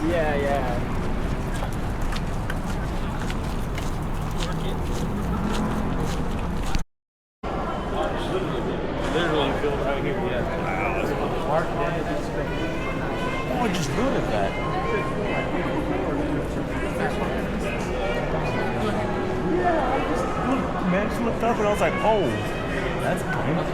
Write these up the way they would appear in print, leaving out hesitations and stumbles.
Yeah, yeah. Literally filled right here, yeah. Wow, oh, I just noticed that. Yeah, I just looked up and I was like, oh, that's nice.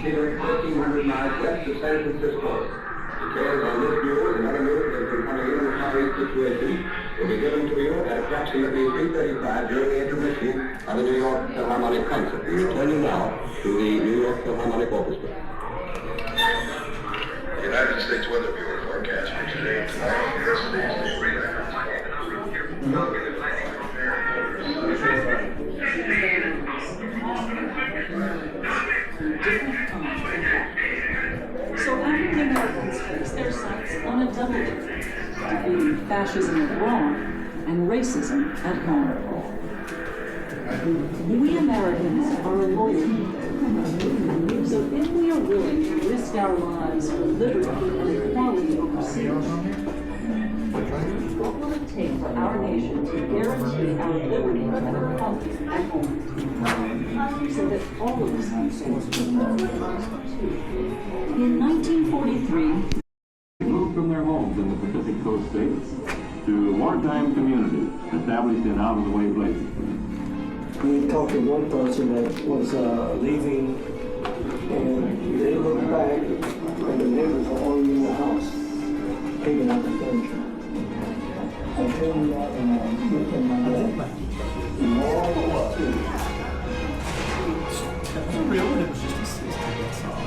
Stealing 1,400 miles west of San Francisco. Details on this mule and other mules that have been coming in the Far East situation will be given to you at approximately 3:35 during the intermission of the New York Philharmonic concert. We return you now to the New York Philharmonic Orchestra. The United States Weather Bureau forecast for today and tomorrow. Yesterday's So African Americans face their sights on a double defeat, defeating fascism abroad and racism at home. We Americans are a loyal people. So if we are willing to risk our lives for liberty and equality overseas, what will it take for our nation to guarantee our liberty and equality at home? So that all of us can too. In 1943, moved from their homes in the Pacific Coast states to wartime communities established in out-of-the-way places. We talked to one person that was leaving, and they looked back, and the neighbors were already in the house, taking out the furniture. I told him that, and I looked at my dad, and all the way Real, it was just a system, that's all.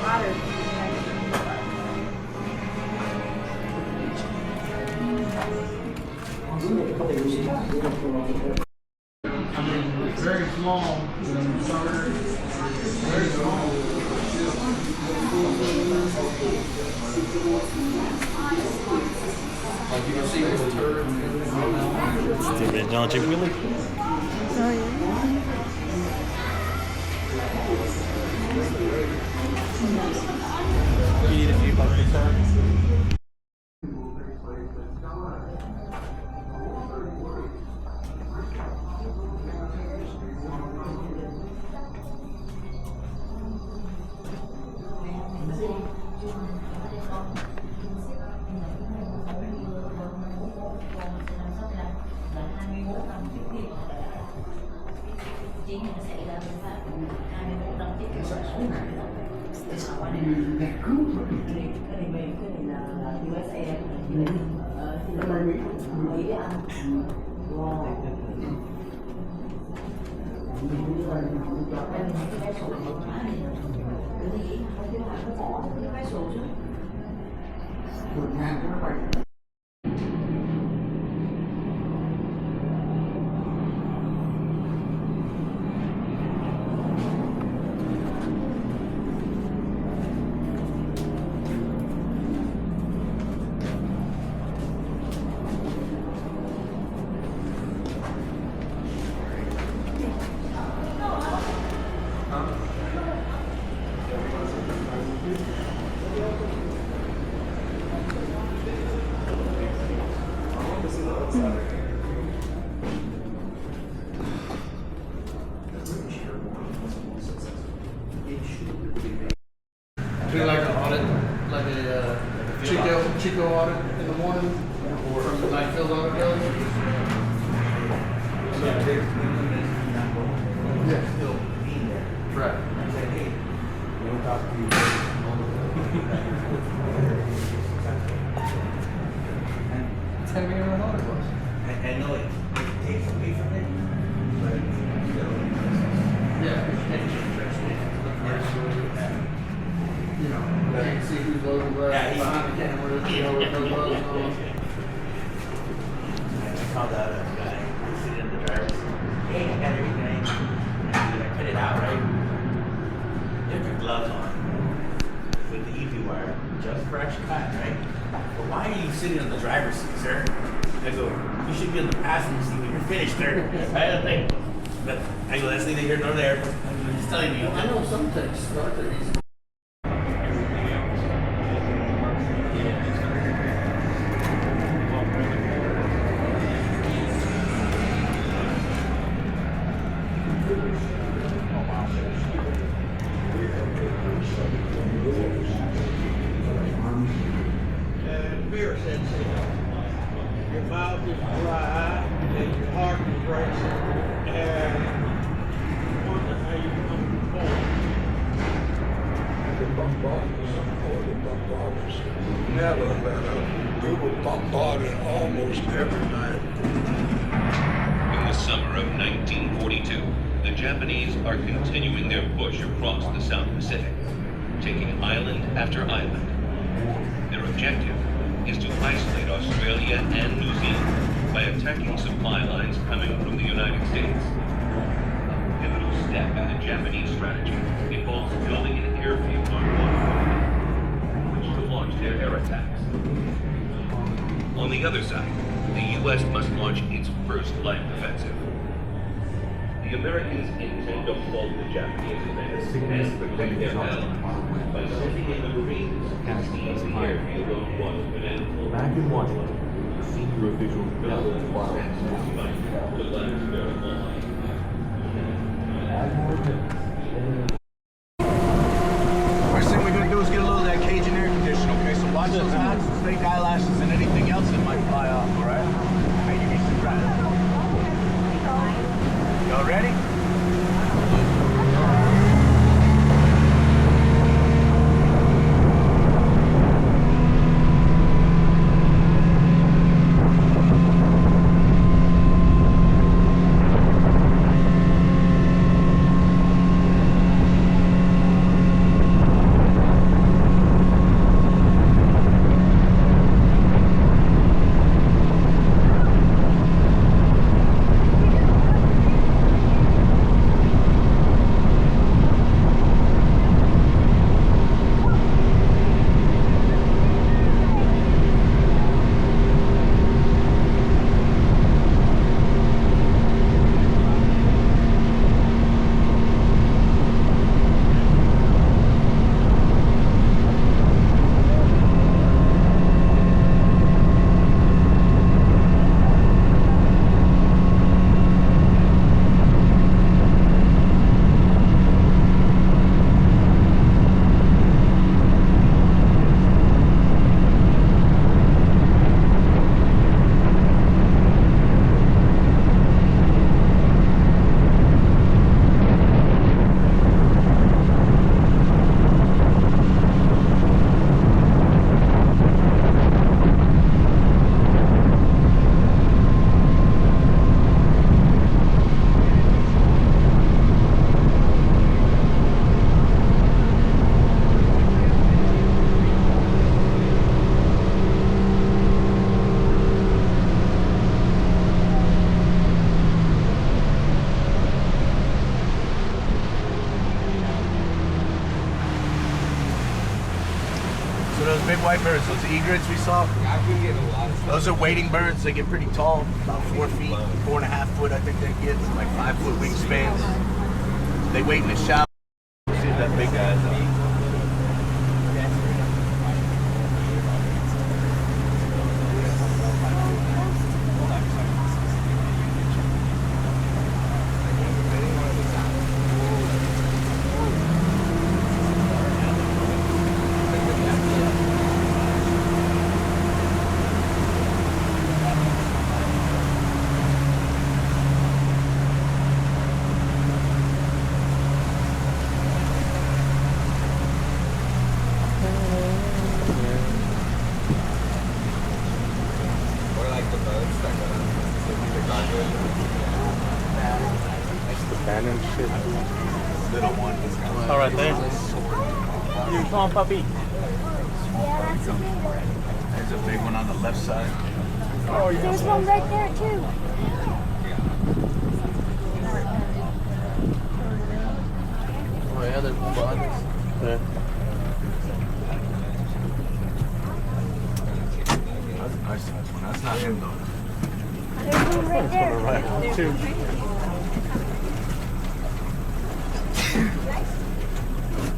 I mean, very small, very small. Like you can see the turd. Stupid, don't you really? Oh, yeah. You need a few bucks, sir. called out a guy sitting in the driver's seat. Hey, I got everything. I cut it out, right? You have your gloves on with the easy wire, just fresh cut, right? But why are you sitting in the driver's seat, sir? I go, you should be in the passenger seat when you're finished, sir. I don't think. But I go, that's neither here nor there. But I'm just telling you. I know some things start there. Beer said your mouth is dry and your heart is racing and you wonder how you come forward. Never let up. We were bombarded almost every night. In the summer of 1942, the Japanese are continuing their push across the South Pacific, taking island after island. Their objective is to isolate Australia and New Zealand by attacking supply lines coming from the United States. A pivotal step in the Japanese strategy involves building an airfield on Guam, which to launch their air attacks. On the other side, the U.S. must launch its first land offensive. The Americans intend to halt the Japanese advance and protect their allies by sending in the Marines to seize the airfield on Guadalcanal. Back in Washington, senior officials gathered To last very long. First thing we're gonna do is get a little of that Cajun air conditioner, okay? So watch those hats, fake eyelashes, and anything else that might fly off, all right? Hey, you need to try it. Y'all ready? Big white birds, those egrets we saw, those are wading birds. They get pretty tall, about 4 feet, 4.5 foot I think they get, like 5 foot wingspans. They wait in the shallow. See if that big guy is up. Little one. All right, there. You come on, puppy. There's a big one on the left side. There's one right there too. Oh yeah, there's bodies. Yeah. That's a nice size one. That's not him though. There's one right there. Right, too.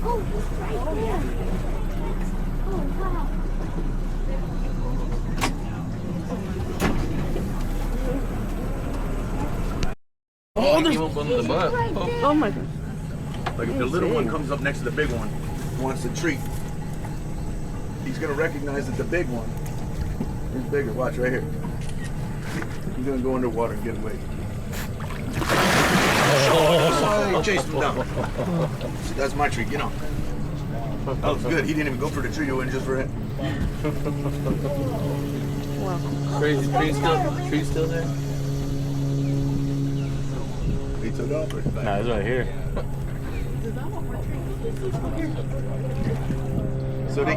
Oh, he's right there. Oh, wow. Oh, there's one in the butt. Oh my god. Like if the little one comes up next to the big one, wants a treat, he's gonna recognize that the big one is bigger. Watch right here. He's gonna go underwater and get away. Oh, he chased him down. See, that's my treat. Get on. That was good. He didn't even go for the tree. He went just for it. Wow. Crazy tree still there? He took off. Or Nah, it's right here. So they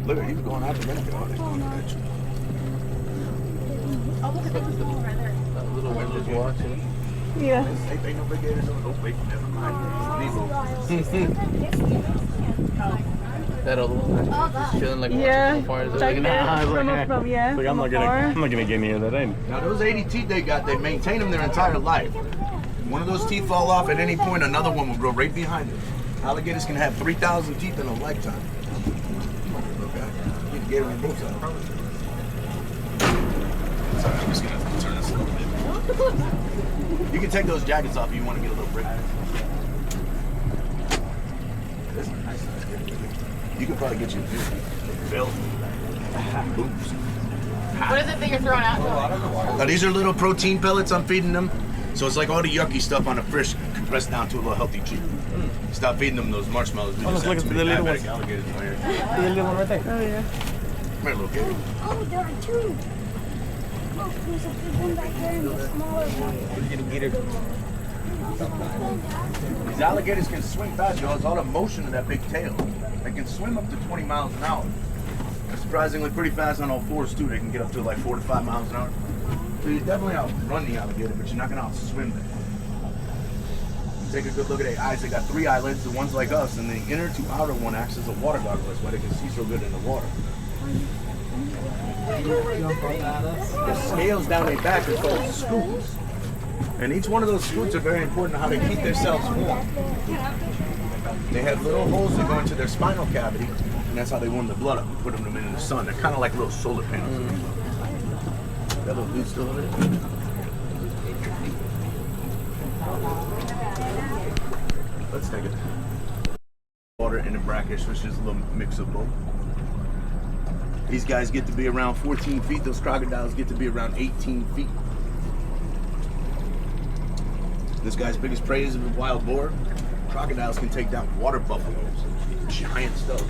look at he's going out the window. That little one just watching. Yeah. Ain't no big gators on. Oh wait, never mind. That other one just chilling like Yeah. how far is it? Like Like, that. nah, From yeah. like, I'm not gonna get near that. Now those 80 teeth they got, they maintain them their entire life. One of those teeth fall off at any point, another one will grow right behind it. Alligators can have 3,000 teeth in a lifetime. Okay. Get a gator on both sides. Sorry, I'm just gonna turn this a little bit. You can take those jackets off if you want to get a little break. This is a nice size gator. You can probably get you a belt. Boots. What is it that you're throwing out? Now these are little protein pellets I'm feeding them. So it's like all the yucky stuff on a fish compressed down to a little healthy treat. Stop feeding them those marshmallows. We just look have at too the many little diabetic ones. alligators out here. The little one right there. Oh yeah. Come here, little gator. Oh, there are two. Oh, there's a big one back there and a smaller one. We're getting gator. These alligators can swim fast, y'all. It's all the motion of that big tail. They can swim up to 20 miles an hour. They're surprisingly pretty fast on all fours too. They can get up to like 4 to 5 miles an hour. So you definitely outrun the alligator, but you're not gonna outswim them. Take a good look at their eyes. They got 3 eyelids, the ones like us, and the inner to outer one acts as a water goggle. That's why they can see so good in the water. The scales down their back are called scutes. And each one of those scutes are very important to how they keep themselves warm. They have little holes that go into their spinal cavity, and that's how they warm the blood up and put them in the sun. They're kind of like little solar panels. That little dude still in there? Let's take it. Water and a brackish, which is a little mix of both. These guys get to be around 14 feet. Those crocodiles get to be around 18 feet. This guy's biggest prey is a wild boar. Crocodiles can take down water buffaloes. Giant stuff.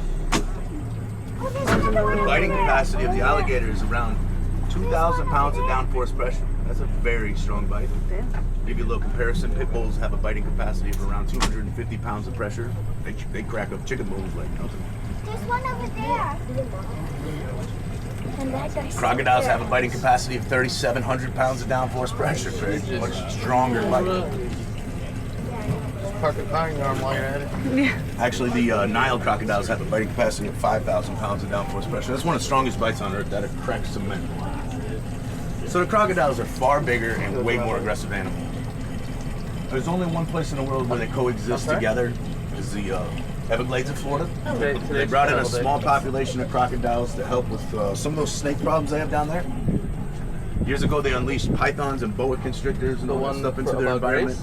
The biting capacity of the alligator is around 2,000 pounds of downforce pressure. That's a very strong bite. Give you a little comparison. Pit bulls have a biting capacity of around 250 pounds of pressure. They crack up chicken bones like nothing. There's one over there. And that guy's Crocodiles have a biting capacity of 3,700 pounds of downforce pressure. Very much stronger bite. Park a car in your arm while you're at it. Actually, the Nile crocodiles have a biting capacity of 5,000 pounds of downforce pressure. That's one of the strongest bites on earth. That cracks cement. So the crocodiles are far bigger and way more aggressive animals. There's only one place in the world where they coexist together. Is the Everglades of Florida. They brought in a small population of crocodiles to help with some of those snake problems they have down there. Years ago, they unleashed pythons and boa constrictors and all that stuff into their environment.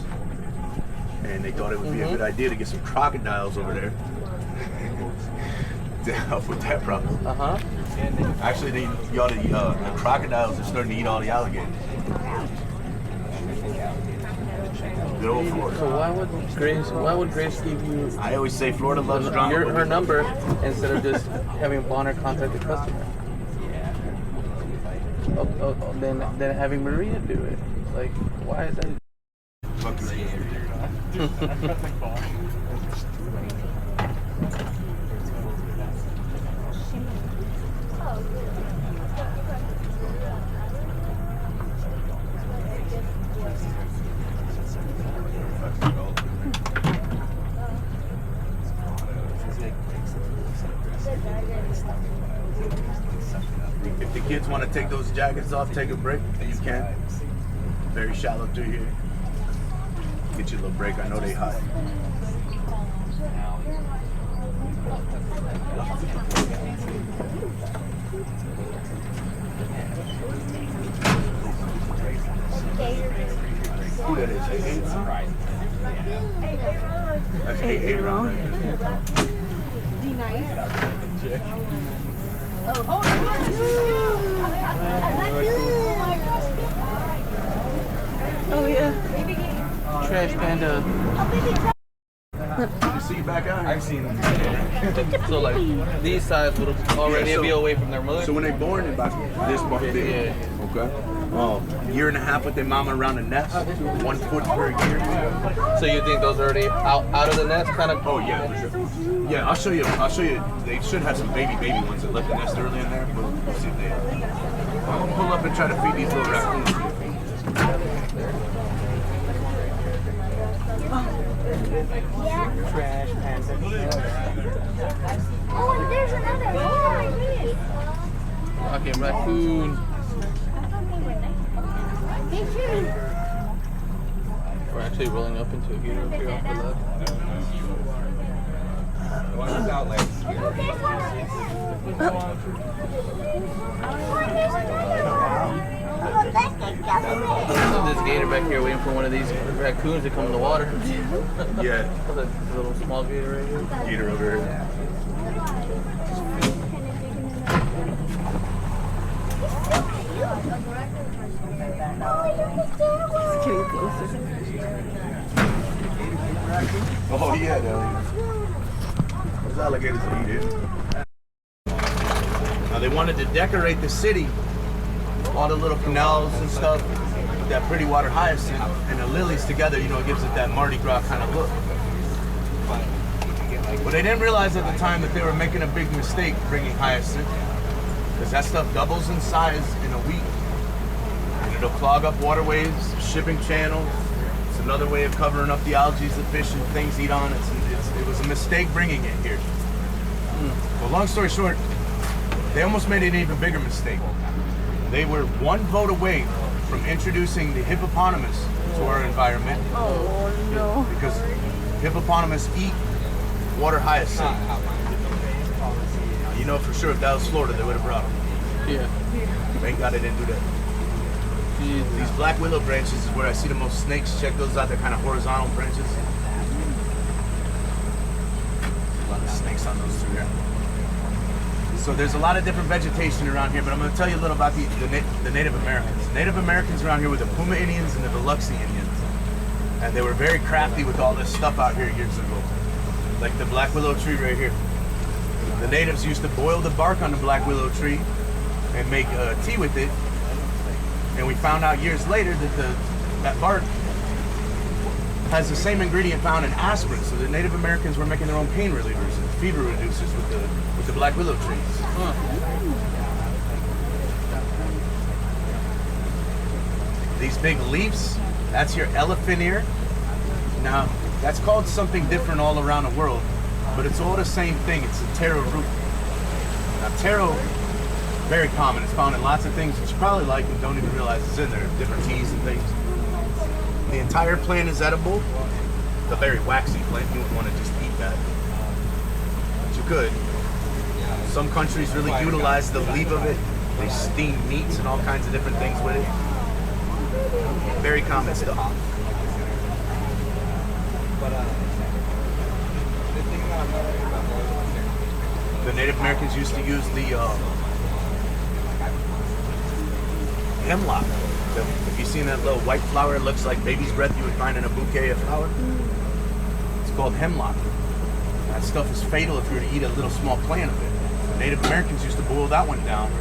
And they thought it would be a good idea to get some crocodiles over there to help with that problem. Actually, the crocodiles are starting to eat all the alligators. Good old Florida. So why would Grace give you I always say Florida loves drama. her number instead of just having Bonner contact the customer? Then having Maria do it. Like, why is that? If the kids want to take those jackets off, take a break, you can. Very shallow through here. Get you a little break. I know they hot. Who that is? Hey, that's hey, wrong. Oh yeah. Trash Panda. You see you back out? I've seen them. So like these sides would already be away from their mother. So when they born, they're about this part big. Yeah. Okay. Year and a half with their mama around the nest, 1 foot per year. So you think those are already out of the nest, kind of? Oh yeah, for sure. Yeah, I'll show you. They should have some baby ones that left the nest early in there. We'll see if they. I'm gonna pull up and try to feed these little raccoons. Trash panda. Oh, and there's another. Oh, my goodness. Okay, raccoon. We're actually rolling up into a gator up here off the left. This gator back here waiting for one of these raccoons to come in the water. Yeah. There's a little small gator right here. Gator over here. It's getting closer. Oh yeah, those alligators eat it. Now they wanted to decorate the city, all the little canals and stuff, with that pretty water hyacinth and the lilies together. You know, it gives it that Mardi Gras kind of look. But they didn't realize at the time that they were making a big mistake bringing hyacinth, because that stuff doubles in size in a week. And it'll clog up waterways, shipping channels. It's another way of covering up the algae the fish and things eat on. It was a mistake bringing it here. Well, long story short, they almost made an even bigger mistake. They were one vote away from introducing the hippopotamus to our environment. Oh no. Because hippopotamus eat water hyacinth. Now, you know for sure if that was Florida, they would have brought them. Yeah. Thank God they didn't do that. These black willow branches is where I see the most snakes. Check those out. They're kind of horizontal branches. A lot of snakes on those through here. So there's a lot of different vegetation around here, but I'm going to tell you a little about the Native Americans. Native Americans around here were the Puma Indians and the Biloxi Indians. And they were very crafty with all this stuff out here years ago. Like the black willow tree right here. The natives used to boil the bark on the black willow tree and make tea with it. And we found out years later that that bark has the same ingredient found in aspirin. So the Native Americans were making their own pain relievers and fever reducers with the black willow trees. Huh. These big leaves, that's your elephant ear. Now, that's called something different all around the world, but it's all the same thing. It's a taro root. Now, taro, very common. It's found in lots of things that you probably like and don't even realize it's in there. Different teas and things. The entire plant is edible. It's a very waxy plant. You wouldn't want to just eat that. But you could. Some countries really utilize the leaf of it. They steam meats and all kinds of different things with it. Very common stuff. The Native Americans used to use the hemlock. If you've seen that little white flower, it looks like baby's breath you would find in a bouquet of flower. It's called hemlock. That stuff is fatal if you were to eat a little small plant of it. The Native Americans used to boil that one down